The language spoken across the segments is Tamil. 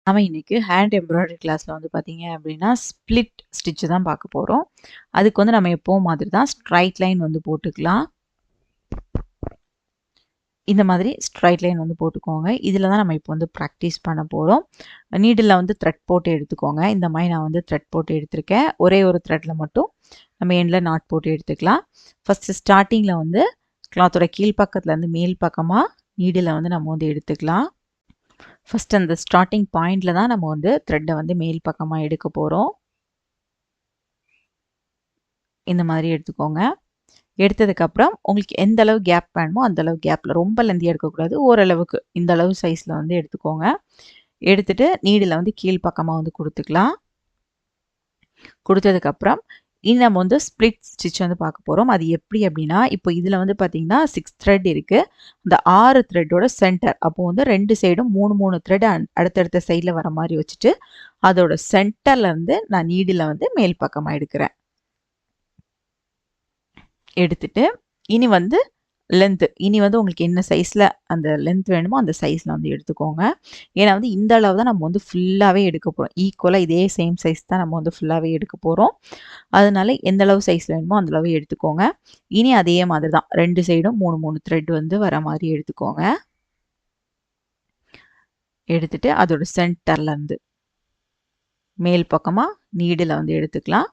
நாம இன்னைக்கு ஹேண்ட் எம்ப்ராய்டரி கிளாஸ்ல வந்து பார்த்தீங்க அப்படின்னா, ஸ்ப்ளிட் ஸ்டிட்ச் தான் பார்க்க போறோம். அதுக்கு வந்து நம்ம எப்பவும் மாதிரி தான் ஸ்ட்ரைட் லைன் வந்து போட்டுக்கலாம். இந்த மாதிரி ஸ்ட்ரைட் லைன் வந்து போட்டுக்கோங்க. இதில தான் நம்ம இப்போ வந்து பிராக்டிஸ் பண்ண போறோம். நீடில்ல வந்து த்ரெட் போட்டு எடுத்துக்கோங்க. இந்த மாதிரி நான் வந்து த்ரெட் போட்டு எடுத்திருக்கேன். ஒரே ஒரு த்ரெட்ல மட்டும் நம்ம எண்ட்ல நாட் போட்டு எடுத்துக்கலாம். ஃபர்ஸ்ட்டு ஸ்டார்ட்டிங்ல வந்து கிளாத்தோட கீழ் பக்கத்துலேருந்து மேல் பக்கமா நீடில வந்து நம்ம வந்து எடுத்துக்கலாம். ஃபர்ஸ்ட் அந்த ஸ்டார்ட்டிங் பாயிண்ட்ல தான் நம்ம வந்து த்ரெட்டை வந்து மேல் பக்கமா எடுக்க போறோம். இந்த மாதிரி எடுத்துக்கோங்க. எடுத்ததுக்கப்புறம் உங்களுக்கு எந்த அளவு கேப் வேணுமோ அந்த அளவு கேப்ல ரொம்ப லென்த்தியா எடுக்கக்கூடாது. ஓரளவுக்கு இந்த அளவு சைஸ்ல வந்து எடுத்துக்கோங்க. எடுத்துட்டு நீடில வந்து கீழ் பக்கமா வந்து குடுத்துக்கலாம். குடுத்ததுக்கப்புறம் நம்ம வந்து ஸ்ப்ளிட் ஸ்டிட்ச் வந்து பார்க்க போறோம். அது எப்படி அப்படின்னா, இப்போ இதுல வந்து பார்த்தீங்கன்னா 6 த்ரெட் இருக்கு. அந்த 6 த்ரெட்டோட சென்டர் அப்போ வந்து 2 சைடும் 3, 3 த்ரெட் அடுத்தடுத்த சைட்ல வர மாரி வச்சுட்டு, அதோட சென்டர்ல இருந்து நான் நீடில வந்து மேல் பக்கமா எடுக்கிறேன். எடுத்துட்டு இனி வந்து இனி வந்து உங்களுக்கு என்ன சைஸ்ல அந்த லென்த் வேணுமோ அந்த சைஸ்ல வந்து எடுத்துக்கோங்க. ஏன்னா வந்து இந்த அளவு தான் நம்ம வந்து ஃபுல்லாவே எடுக்க போறோம். ஈக்குவலா இதே சேம் சைஸ் தான் நம்ம வந்து ஃபுல்லாவே எடுக்க போறோம். அதனால எந்த அளவு சைஸ் வேணுமோ அந்த அளவு எடுத்துக்கோங்க. இனி அதே மாதிரி தான் 2 சைடும் 3, 3 த்ரெட் வந்து வர மாதிரி எடுத்துக்கோங்க. எடுத்துட்டு அதோட சென்டர்ல இருந்து மேல் பக்கமா நீடில வந்து எடுத்துக்கலாம்.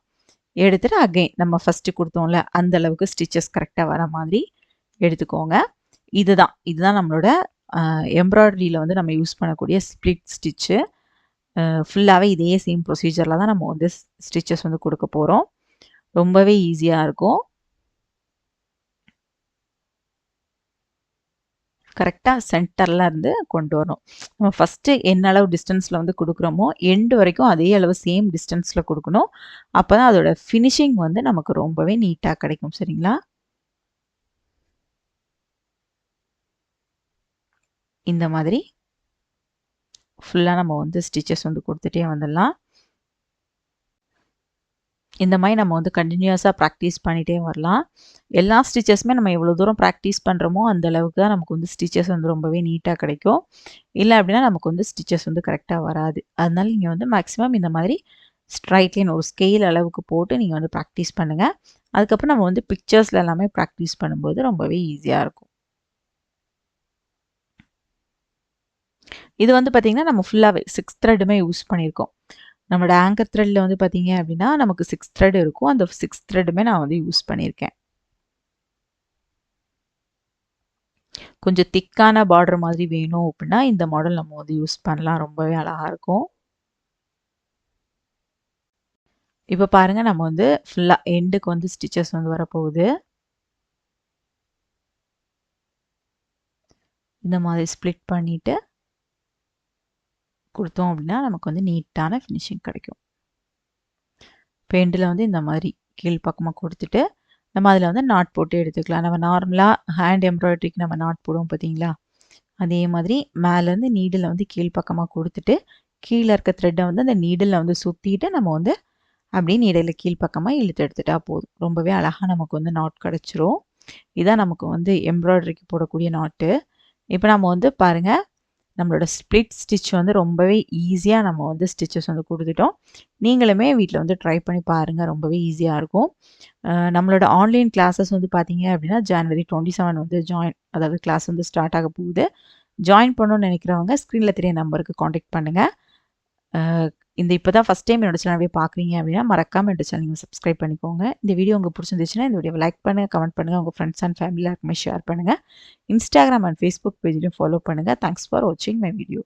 எடுத்துட்டு அகைன் நம்ம ஃபர்ஸ்ட் குடுத்தோம்ல அந்த அளவுக்கு ஸ்டிச்சஸ் கரெக்ட்டா வர மாதிரி எடுத்துக்கோங்க. இதுதான் நம்மளோட எம்ப்ராய்டரியில வந்து நம்ம யூஸ் பண்ணக்கூடிய ஸ்ப்ளிட் ஸ்டிட்ச்சு. ஃபுல்லாவே இதே சேம் ப்ரொசீஜர்ல தான் நம்ம வந்து ஸ்டிச்சஸ் வந்து குடுக்க போறோம். ரொம்பவே ஈஸியா இருக்கும். கரெக்ட்டா சென்டர்ல இருந்து கொண்டு வரணும். நம்ம ஃபர்ஸ்ட்டு என்ன அளவு டிஸ்டன்ஸ்ல வந்து குடுக்குறோமோ, எண்ட் வரைக்கும் அதே அளவு சேம் டிஸ்டன்ஸ்ல குடுக்கணும். அப்பதான் அதோட ஃபினிஷிங் வந்து நமக்கு ரொம்பவே நீட்டா கிடைக்கும். சரிங்களா? இந்த மாதிரி ஃபுல்லா நம்ம வந்து ஸ்டிச்சஸ் வந்து குடுத்துட்டே வந்துடலாம். இந்த மாதிரி நம்ம வந்து கண்டினியூஸா பிராக்டிஸ் பண்ணிட்டே வரலாம். எல்லா ஸ்டிச்சஸுமே நம்ம எவ்வளோ தூரம் பிராக்டிஸ் பண்ணுறோமோ, அந்த அளவுக்கு தான் நமக்கு வந்து ஸ்டிச்சஸ் வந்து ரொம்பவே நீட்டா கிடைக்கும். இல்ல அப்படின்னா நமக்கு வந்து ஸ்டிச்சஸ் வந்து கரெக்ட்டா வராது. அதனால நீங்க வந்து மேக்ஸிமம் இந்த மாதிரி ஸ்ட்ரைட் லைன் ஒரு ஸ்கேல் அளவுக்கு போட்டு நீங்க வந்து பிராக்டிஸ் பண்ணுங்க. அதுக்கப்புறம் நம்ம வந்து பிக்சர்ஸ்ல எல்லாமே பிராக்டிஸ் பண்ணும்போது ரொம்பவே ஈஸியா இருக்கும். இது வந்து பார்த்தீங்கன்னா, நம்ம ஃபுல்லாவே 6 த்ரெட்டுமே யூஸ் பண்ணியிருக்கோம். நம்மளோட ஆங்கர் த்ரெட்ல வந்து பார்த்தீங்க அப்படின்னா, நமக்கு 6 த்ரெட் இருக்கும். அந்த 6 த்ரெட்டுமே நான் வந்து யூஸ் பண்ணியிருக்கேன். கொஞ்சம் திக்கான பார்டர் மாதிரி வேணும் அப்படின்னா, இந்த மாடல் நம்ம வந்து யூஸ் பண்ணலாம். ரொம்பவே அழகா இருக்கும். இப்ப பாருங்க நம்ம வந்து ஃபுல்லா எண்டுக்கு வந்து ஸ்டிச்சஸ் வந்து வரப்போகுது. இந்த மாதிரி ஸ்ப்ளிட் பண்ணிட்டு குடுத்தோம் அப்படின்னா, நமக்கு வந்து நீட்டான ஃபினிஷிங் கிடைக்கும். இப்ப எண்டுல வந்து இந்த மாதிரி கீழ் பக்கமா குடுத்துட்டு, நம்ம அதில வந்து நாட் போட்டு எடுத்துக்கலாம். நம்ம நார்மலா ஹேண்ட் எம்ப்ராய்டரிக்கு நம்ம நாட் போடுவோம் பார்த்தீங்களா? அதே மாதிரி மேலேருந்து நீடில வந்து கீழ் பக்கமா குடுத்துட்டு, கீழ இருக்க த்ரெட்ட வந்து அந்த நீடில்ல வந்து சுத்திட்டு நம்ம வந்து அப்படியே நீடில கீழ் பக்கமா இழுத்து எடுத்துட்டா போதும். ரொம்பவே அழகா நமக்கு வந்து நாட் கிடைச்சிரும். இதான் நமக்கு வந்து எம்ப்ராய்டரிக்கு போடக்கூடிய நாட்டு. இப்ப நம்ம வந்து பாருங்க, நம்மளோட ஸ்ப்ளிட் ஸ்டிட்ச் வந்து ரொம்பவே ஈஸியா நம்ம வந்து ஸ்டிச்சஸ் வந்து குடுத்துட்டோம். நீங்களுமே வீட்ல வந்து ட்ரை பண்ணி பாருங்க. ரொம்பவே ஈஸியா இருக்கும். நம்மளோட ஆன்லைன் கிளாஸஸ் வந்து பார்த்தீங்க அப்படின்னா, ஜான்வரி 27 வந்து அதாவது கிளாஸ் வந்து ஸ்டார்ட் ஆக போகுது. ஜாயின் பண்ணணும்னு நினைக்கிறவங்க ஸ்க்ரீன்ல தெரிய நம்பருக்கு கான்டாக்ட் பண்ணுங்க. அ இப்ப தான் ஃபர்ஸ்ட் டைம் என்னோட சேனலே பார்க்குறீங்க அப்படின்னா, மறக்காம என்னோட சேனல் நீங்க சப்ஸ்கிரைப் பண்ணிக்கோங்க. இந்த வீடியோ உங்களுக்கு பிடிச்சிருந்துச்சுன்னா, இந்த வீடியோவ லைக் பண்ணுங்க, கமெண்ட் பண்ணுங்க. உங்க ஃப்ரெண்ட்ஸ் அண்ட் ஃபேமிலி எல்லாருக்குமே ஷேர் பண்ணுங்க. Instagram அண்ட் Facebook பேஜ்லயும் ஃபாலோ பண்ணுங்க. தேங்க்ஸ் ஃபார் வாட்சிங் மை வீடியோ.